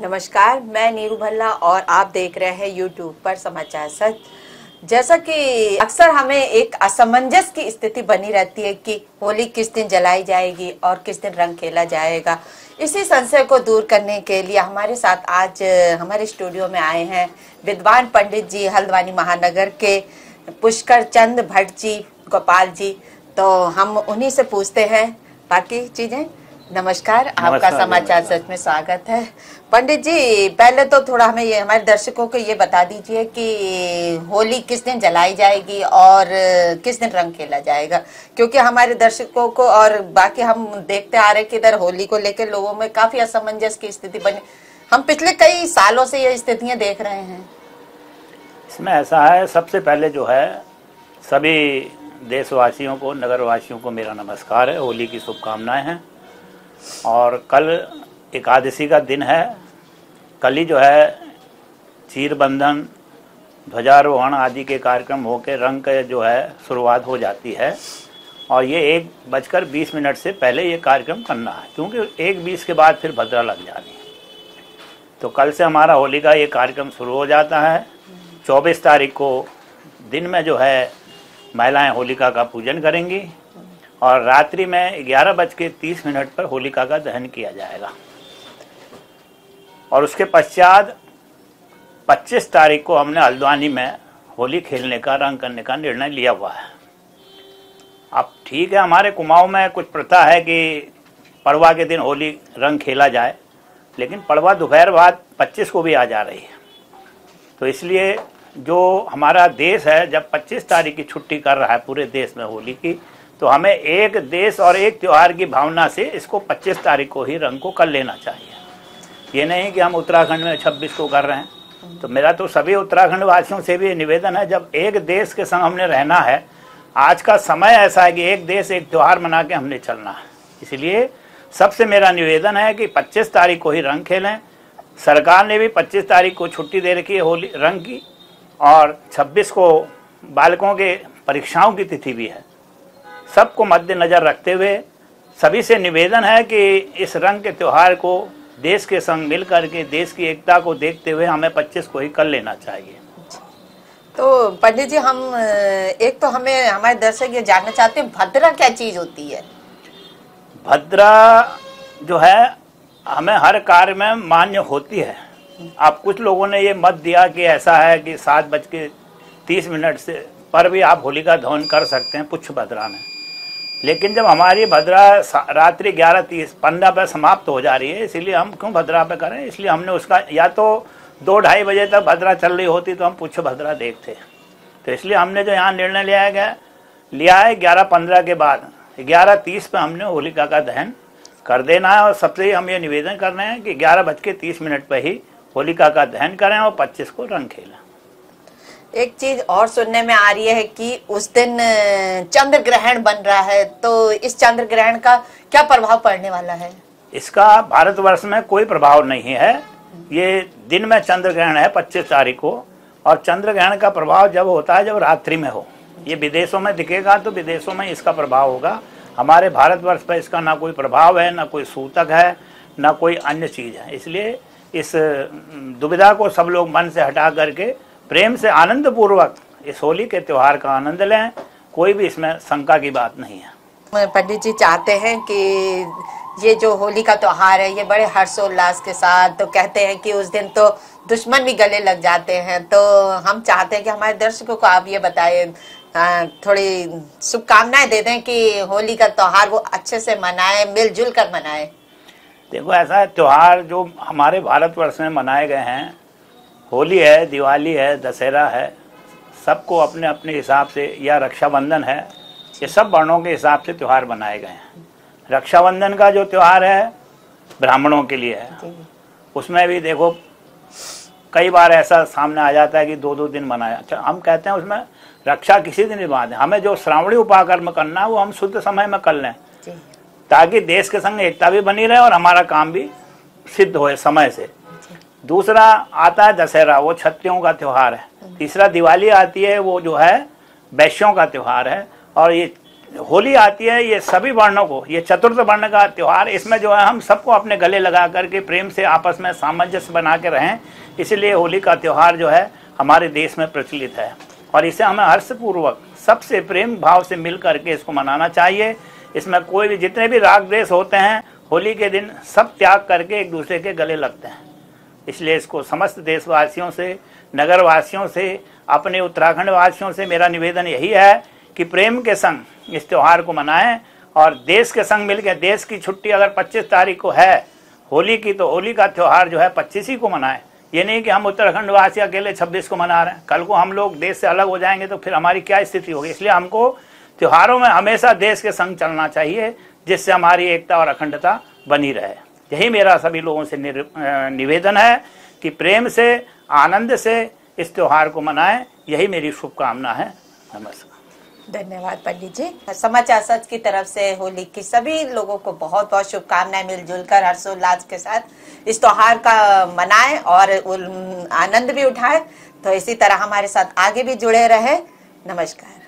नमस्कार, मैं नीरू भल्ला और आप देख रहे हैं यूट्यूब पर समाचार सच। जैसा कि अक्सर हमें एक असमंजस की स्थिति बनी रहती है कि होली किस दिन जलाई जाएगी और किस दिन रंग खेला जाएगा। इसी संशय को दूर करने के लिए हमारे साथ आज हमारे स्टूडियो में आए हैं विद्वान पंडित जी, हल्द्वानी महानगर के पुष्कर चंद भट्ट जी, गोपाल जी। तो हम उन्हीं से पूछते हैं बाकी चीजें। नमस्कार, आपका समाचार सच में स्वागत है। पंडित जी, पहले तो थोड़ा हमें ये हमारे दर्शकों को ये बता दीजिए कि होली किस दिन जलाई जाएगी और किस दिन रंग खेला जाएगा, क्योंकि हमारे दर्शकों को और बाकी हम देखते आ रहे कि इधर होली को लेकर लोगों में काफी असमंजस की स्थिति बनी। हम पिछले कई सालों से ये स्थितियां देख रहे हैं। इसमें ऐसा है, सबसे पहले जो है सभी देशवासियों को, नगरवासियों को मेरा नमस्कार है, होली की शुभकामनाएं हैं। और कल एकादशी का दिन है। कल ही जो है चीर बंधन, ध्वजारोहण आदि के कार्यक्रम होकर रंग का जो है शुरुआत हो जाती है। और ये 1:20 से पहले ये कार्यक्रम करना है, क्योंकि 1:20 के बाद फिर भद्रा लग जानी है। तो कल से हमारा होली का ये कार्यक्रम शुरू हो जाता है। 24 तारीख को दिन में जो है महिलाएं होलिका का पूजन करेंगी और रात्रि में 11:30 पर होलिका का दहन किया जाएगा। और उसके पश्चात 25 तारीख को हमने हल्द्वानी में होली खेलने का, रंग करने का निर्णय लिया हुआ है। अब ठीक है, हमारे कुमाऊं में कुछ प्रथा है कि पड़वा के दिन होली रंग खेला जाए, लेकिन पड़वा दोपहर बाद 25 को भी आ जा रही है। तो इसलिए जो हमारा देश है, जब 25 तारीख की छुट्टी कर रहा है पूरे देश में होली की, तो हमें एक देश और एक त्यौहार की भावना से इसको 25 तारीख को ही रंग को कर लेना चाहिए। ये नहीं कि हम उत्तराखंड में 26 को कर रहे हैं। तो मेरा तो सभी उत्तराखंड वासियों से भी निवेदन है, जब एक देश के संग हमने रहना है, आज का समय ऐसा है कि एक देश एक त्यौहार मना के हमने चलना है। इसलिए सबसे मेरा निवेदन है कि 25 तारीख को ही रंग खेलें। सरकार ने भी 25 तारीख को छुट्टी दे रखी है होली रंग की, और 26 को बालकों के परीक्षाओं की तिथि भी है। सबको मद्देनजर रखते हुए सभी से निवेदन है कि इस रंग के त्यौहार को देश के संग मिल करके, देश की एकता को देखते हुए हमें 25 को ही कर लेना चाहिए। तो पंडित जी, हम एक तो हमें हमारे दर्शक ये जानना चाहते हैं, भद्रा क्या चीज होती है? भद्रा जो है हमें हर कार्य में मान्य होती है। आप कुछ लोगों ने ये मत दिया कि ऐसा है कि 7:30 से पर भी आप होलिका दहन कर सकते हैं पुच्छ भद्रा में। लेकिन जब हमारी भद्रा रात्रि 11:15 पर समाप्त हो जा रही है, इसीलिए हम क्यों भद्रा पे करें। इसलिए हमने उसका, या तो 2-2:30 बजे तक भद्रा चल रही होती तो हम पुच्छ भद्रा देखते। तो इसलिए हमने जो यहाँ निर्णय लिया है 11:15 के बाद 11:30 पर हमने होलिका का दहन कर देना है। और सबसे हम ये निवेदन कर रहे हैं कि 11:30 पर ही होलिका का दहन करें और 25 को रंग खेलें। एक चीज और सुनने में आ रही है कि उस दिन चंद्र ग्रहण बन रहा है, तो इस चंद्र ग्रहण का क्या प्रभाव पड़ने वाला है? इसका भारतवर्ष में कोई प्रभाव नहीं है। ये दिन में चंद्र ग्रहण है 25 तारीख को, और चंद्र ग्रहण का प्रभाव जब होता है जब रात्रि में हो। ये विदेशों में दिखेगा तो विदेशों में इसका प्रभाव होगा। हमारे भारतवर्ष पर इसका ना कोई प्रभाव है, ना कोई सूतक है, ना कोई अन्य चीज है। इसलिए इस दुविधा को सब लोग मन से हटा करके प्रेम से आनंद पूर्वक इस होली के त्योहार का आनंद लें। कोई भी इसमें शंका की बात नहीं है। पंडित जी चाहते हैं कि ये जो होली का त्योहार है ये बड़े हर्षोल्लास के साथ, तो कहते हैं कि उस दिन तो दुश्मन भी गले लग जाते हैं। तो हम चाहते हैं कि हमारे दर्शकों को आप ये बताएं, थोड़ी शुभकामनाएं दे दें कि होली का त्योहार वो अच्छे से मनाए, मिलजुल कर मनाए। देखो, ऐसा है, त्योहार जो हमारे भारतवर्ष में मनाए गए हैं, होली है, दिवाली है, दशहरा है, सबको अपने अपने हिसाब से, या रक्षाबंधन है, ये सब वर्णों के हिसाब से त्यौहार बनाए गए हैं। रक्षाबंधन का जो त्यौहार है ब्राह्मणों के लिए है। उसमें भी देखो कई बार ऐसा सामने आ जाता है कि 2-2 दिन मनाया। अच्छा, हम कहते हैं उसमें रक्षा किसी दिन भी बांधे, हमें जो श्रावणी उपाकर्म करना है वो हम शुद्ध समय में कर लें, ताकि देश के संग एकता भी बनी रहे और हमारा काम भी सिद्ध होए समय से। दूसरा आता है दशहरा, वो क्षत्रियों का त्यौहार है। तीसरा दिवाली आती है, वो जो है वैश्यों का त्यौहार है। और ये होली आती है, ये सभी वर्णों को, ये चतुर्थ वर्ण का त्यौहार, इसमें जो है हम सबको अपने गले लगा करके प्रेम से आपस में सामंजस्य बना के रहें। इसलिए होली का त्यौहार जो है हमारे देश में प्रचलित है और इसे हमें हर्षपूर्वक सबसे प्रेम भाव से मिल करके इसको मनाना चाहिए। इसमें कोई भी, जितने भी राग द्वेष होते हैं, होली के दिन सब त्याग करके एक दूसरे के गले लगते हैं। इसलिए इसको समस्त देशवासियों से, नगरवासियों से, अपने उत्तराखंड वासियों से मेरा निवेदन यही है कि प्रेम के संग इस त्यौहार को मनाएं और देश के संग मिलकर, देश की छुट्टी अगर 25 तारीख को है होली की, तो होली का त्यौहार जो है 25 ही को मनाएं। ये नहीं कि हम उत्तराखंड वासी अकेले 26 को मना रहे हैं, कल को हम लोग देश से अलग हो जाएंगे तो फिर हमारी क्या स्थिति होगी। इसलिए हमको त्योहारों में हमेशा देश के संग चलना चाहिए, जिससे हमारी एकता और अखंडता बनी रहे। यही मेरा सभी लोगों से निवेदन है कि प्रेम से, आनंद से इस त्यौहार को मनाएं। यही मेरी शुभकामना है। नमस्कार। धन्यवाद पंडित जी। समाचार सच की तरफ से होली की सभी लोगों को बहुत बहुत शुभकामनाएं। मिलजुल कर हर्षोल्लास के साथ इस त्योहार का मनाएं और आनंद भी उठाएं। तो इसी तरह हमारे साथ आगे भी जुड़े रहे। नमस्कार।